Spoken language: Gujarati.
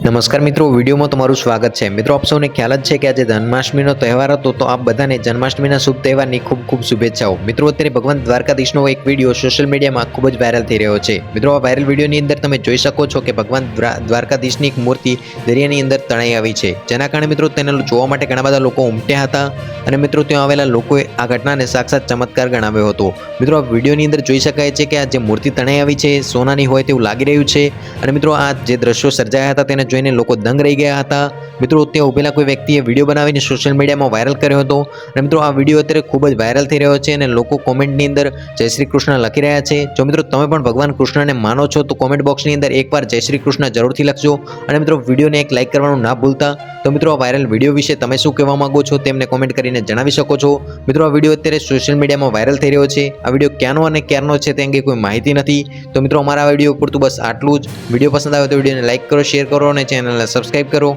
નમસ્કાર મિત્રો, વિડીયોમાં તમારું સ્વાગત છે। મિત્રો, આપ સૌને ખ્યાલ જ છે કે આજે જન્માષ્ટમીનો તહેવાર હતો, તો આપ બધાને જન્માષ્ટમીના શુભ તહેવારની ખૂબ ખૂબ શુભેચ્છાઓ। મિત્રો, અત્યારે ભગવાન દ્વારકાધીશનો એક વિડીયો સોશિયલ મીડિયામાં ખૂબ જ વાયરલ થઈ રહ્યો છે। મિત્રો, આ વાયરલ વિડીયોની અંદર તમે જોઈ શકો છો કે ભગવાન દ્વારકાધીશની એક મૂર્તિ દરિયાની અંદર તણાઈ આવી છે, જેના કારણે મિત્રો તેને જોવા માટે ઘણા બધા લોકો ઉમટ્યા હતા અને મિત્રો ત્યાં આવેલા લોકોએ આ ઘટનાને સાક્ષાત ચમત્કાર ગણાવ્યો હતો। મિત્રો, આ વિડીયોની અંદર જોઈ શકાય છે કે આ જે મૂર્તિ તણાઈ આવી છે સોનાની હોય તેવું લાગી રહ્યું છે અને મિત્રો આ જે દ્રશ્યો સર્જાયા હતા તેને જોઈને લોકો દંગ રહી ગયા હતા। મિત્રો, ત્યાં ઉભેલા કોઈ વ્યક્તિએ વિડીયો બનાવીને સોશિયલ મીડિયામાં વાયરલ કર્યો હતો અને મિત્રો આ વિડીયો અત્યારે ખૂબ જ વાયરલ થઈ રહ્યો છે અને લોકો કોમેન્ટની અંદર જય શ્રી કૃષ્ણ લખી રહ્યા છે। જો મિત્રો તમે પણ ભગવાન કૃષ્ણને માનો છો તો કોમેન્ટ બોક્સની અંદર એકવાર જય શ્રી કૃષ્ણ જરૂરથી લખજો અને મિત્રો વિડીયોને એક લાઇક કરવાનું ના ભૂલતા। તો મિત્રો આ વાયરલ વિડીયો વિશે તમે શું કહેવા માંગો છો તેમને કોમેન્ટ કરીને જણાવી શકો છો। મિત્રો, આ વિડીયો અત્યારે સોશિયલ મીડિયામાં વાયરલ થઈ રહ્યો છે। આ વિડીયો ક્યાંનો અને ક્યારનો છે તે અંગે કોઈ માહિતી નથી। તો મિત્રો અમારા વિડીયો પૂરતું બસ આટલું જ। વિડીયો પસંદ આવે તો વિડીયોને લાઇક કરો, શેર કરો અને ચેનલને સબસ્ક્રાઇબ કરો।